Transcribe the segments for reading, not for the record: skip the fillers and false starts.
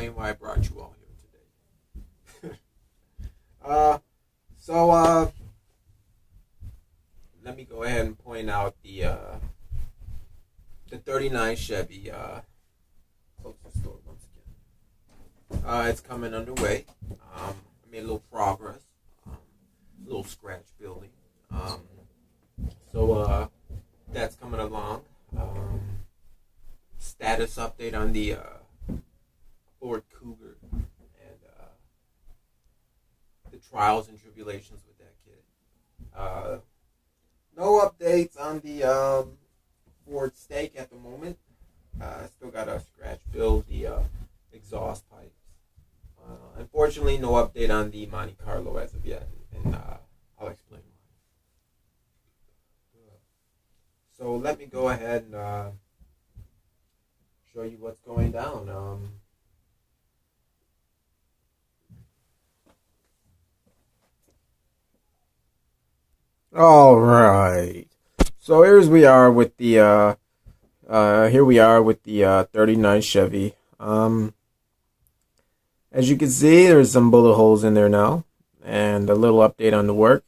explain why I brought you all here today. So let me go ahead and point out the '39 Chevy. Close the store once again. It's coming underway. I made a little progress. A little scratch building. So that's coming along. Status update on the Ford Cougar and the trials and tribulations with that kid. No updates on the Ford Stake at the moment. Still got to scratch build the exhaust pipes. Unfortunately, no update on the Monte Carlo as of yet, and I'll explain why. So let me go ahead and show you what's going down. All right. So here we are with the 39 Chevy. As you can see, there's some bullet holes in there now, and a little update on the work.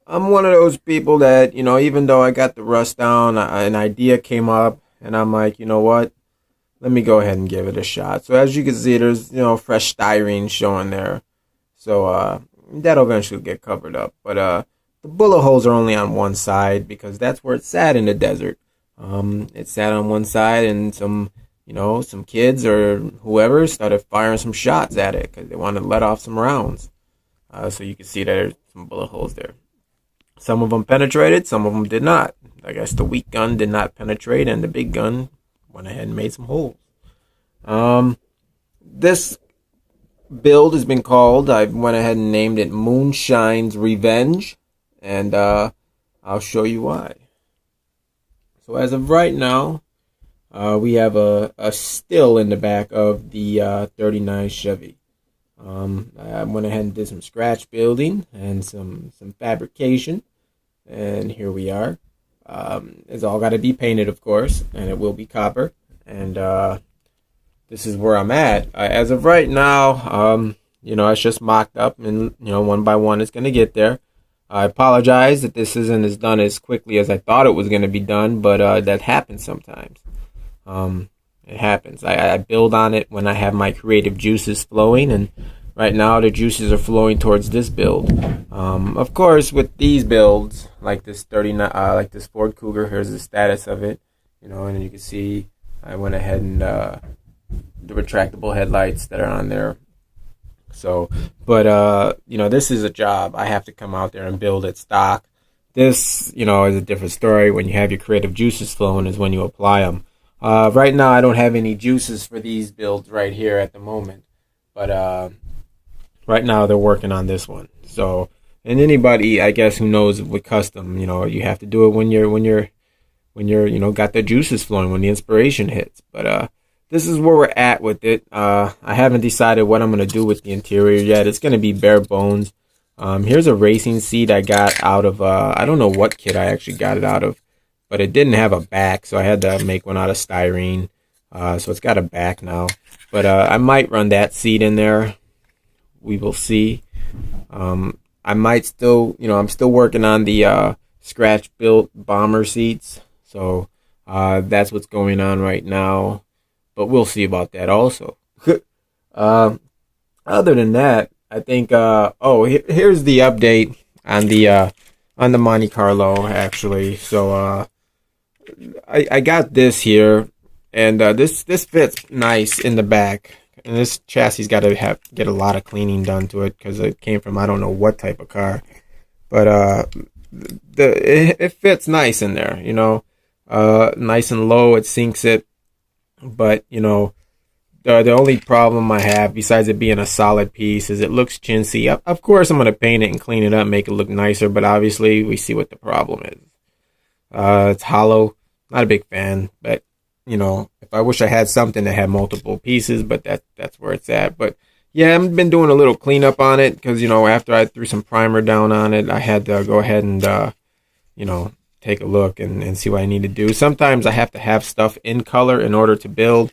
I'm one of those people that, even though I got the rust down, an idea came up, and I'm like, you know what? Let me go ahead and give it a shot. So as you can see, there's, fresh styrene showing there. So that'll eventually get covered up. But the bullet holes are only on one side because that's where it's sat in the desert. It sat on one side, and some kids or whoever started firing some shots at it because they wanted to let off some rounds. So you can see that there's some bullet holes there. Some of them penetrated, some of them did not. I guess the weak gun did not penetrate, and the big gun went ahead and made some holes. This build has been called, I went ahead and named it MoonShines Revenge, and I'll show you why. So as of right now, we have a still in the back of the 39 Chevy. I went ahead and did some scratch building and some fabrication, and here we are. It's all got to be painted, of course, and it will be copper. And this is where I'm at. As of right now, it's just mocked up, and one by one it's going to get there. I apologize that this isn't as done as quickly as I thought it was going to be done, but that happens sometimes. It happens. I build on it when I have my creative juices flowing, and right now the juices are flowing towards this build. Of course, with these builds, like this 39, like this Ford Cougar, here's the status of it. And you can see I went ahead and the retractable headlights that are on there. So, but this is a job. I have to come out there and build it stock. This, is a different story. When you have your creative juices flowing is when you apply them. Right now, I don't have any juices for these builds right here at the moment, but right now they're working on this one. So, and anybody, I guess, who knows with custom, you have to do it when you're got the juices flowing, when the inspiration hits. But this is where we're at with it. I haven't decided what I'm gonna do with the interior yet. It's gonna be bare bones. Here's a racing seat I got out of I don't know what kit I actually got it out of. But it didn't have a back, so I had to make one out of styrene. So it's got a back now. But I might run that seat in there. We will see. I might still, I'm still working on the scratch-built bomber seats. So that's what's going on right now. But we'll see about that also. Other than that, I think, here's the update on the Monte Carlo, actually. So, I got this here, and this fits nice in the back. And this chassis got to get a lot of cleaning done to it because it came from I don't know what type of car, but it fits nice in there. Nice and low, it sinks it. But the only problem I have, besides it being a solid piece, is it looks chintzy. Of course, I'm gonna paint it and clean it up, make it look nicer. But obviously, we see what the problem is. It's hollow. Not a big fan, but if I wish I had something that had multiple pieces, but that's where it's at. But yeah, I've been doing a little cleanup on it because after I threw some primer down on it, I had to go ahead and take a look and see what I need to do. Sometimes I have to have stuff in color in order to build.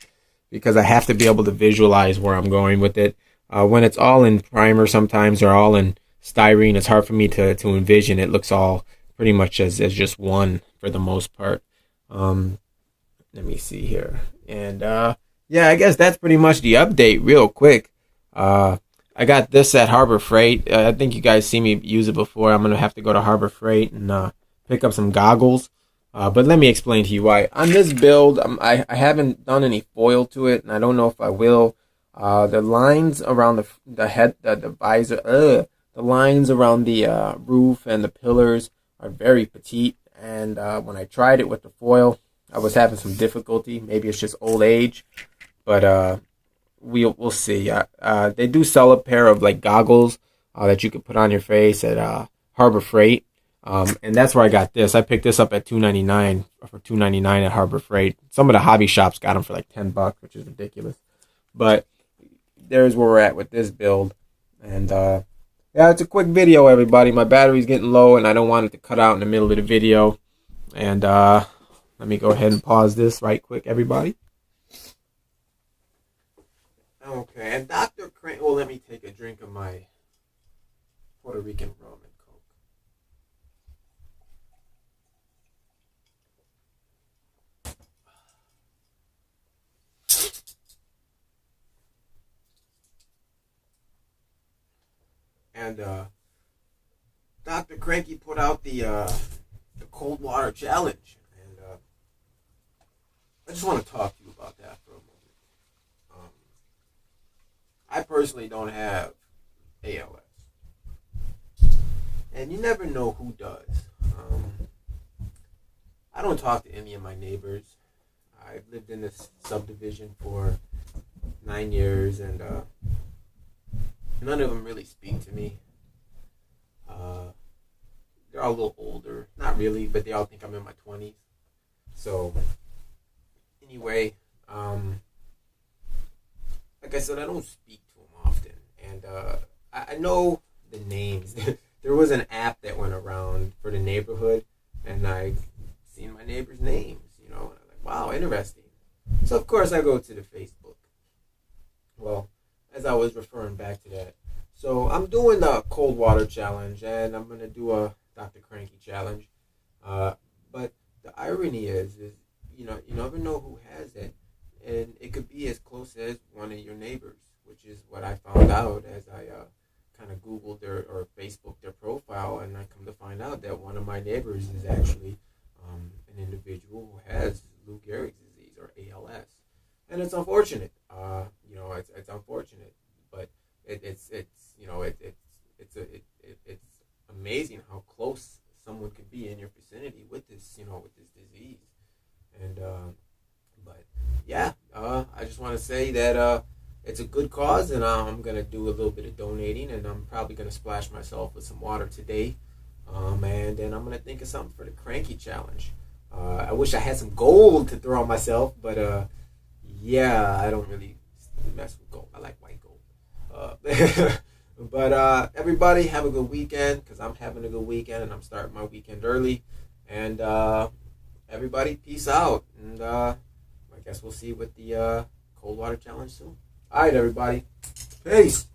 because I have to be able to visualize where I'm going with it. When it's all in primer sometimes or all in styrene, it's hard for me to envision. It looks all pretty much as just one for the most part. Let me see here. And yeah, I guess that's pretty much the update real quick. I got this at Harbor Freight. I think you guys see me use it before. I'm going to have to go to Harbor Freight and pick up some goggles. But let me explain to you why. On this build, I haven't done any foil to it, and I don't know if I will. The lines around the head, the visor, the lines around the roof and the pillars are very petite. And when I tried it with the foil, I was having some difficulty. Maybe it's just old age, but we'll see. They do sell a pair of like goggles that you could put on your face at Harbor Freight. And that's where I got this. I picked this up at $2.99 for $2.99 at Harbor Freight. Some of the hobby shops got them for like $10, which is ridiculous. But there's where we're at with this build. And yeah, it's a quick video, everybody. My battery's getting low, and I don't want it to cut out in the middle of the video. And let me go ahead and pause this right quick, everybody. Okay, and Dr. Crane. Well, let me take a drink of my Puerto Rican rum and Coke. And Dr. Cranky put out the cold water challenge, and I just want to talk to you about that for a moment. I personally don't have ALS, and you never know who does. I don't talk to any of my neighbors. I've lived in this subdivision for 9 years, and none of them really speak to me. They're all a little older. Not really, but they all think I'm in my 20s. So, anyway, like I said, I don't speak to them often. And I know the names. There was an app that went around for the neighborhood, and I seen my neighbors' names, you know. And I'm like, wow, interesting. So, of course, I go to the Facebook. Well, as I was referring back to that. So, I'm doing the cold water challenge, and I'm going to do a Dr. Cranky challenge. But the irony is, you know, you never know who has it. And it could be as close as one of your neighbors, which is what I found out as I kind of Googled or Facebooked their profile, and I come to find out that one of my neighbors is actually an individual who has Lou Gehrig's disease, or ALS. And it's unfortunate. You know, it's unfortunate, but it's you know, it's amazing how close someone could be in your vicinity with this, you know, with this disease. And but yeah, I just want to say that it's a good cause, and I'm gonna do a little bit of donating, and I'm probably gonna splash myself with some water today, and then I'm gonna think of something for the Cranky challenge. I wish I had some gold to throw on myself, but yeah, I don't really mess with gold. I like white gold. But everybody have a good weekend, because I'm having a good weekend, and I'm starting my weekend early. And everybody, peace out. And I guess we'll see you with the cold water challenge soon. All right, everybody. Peace.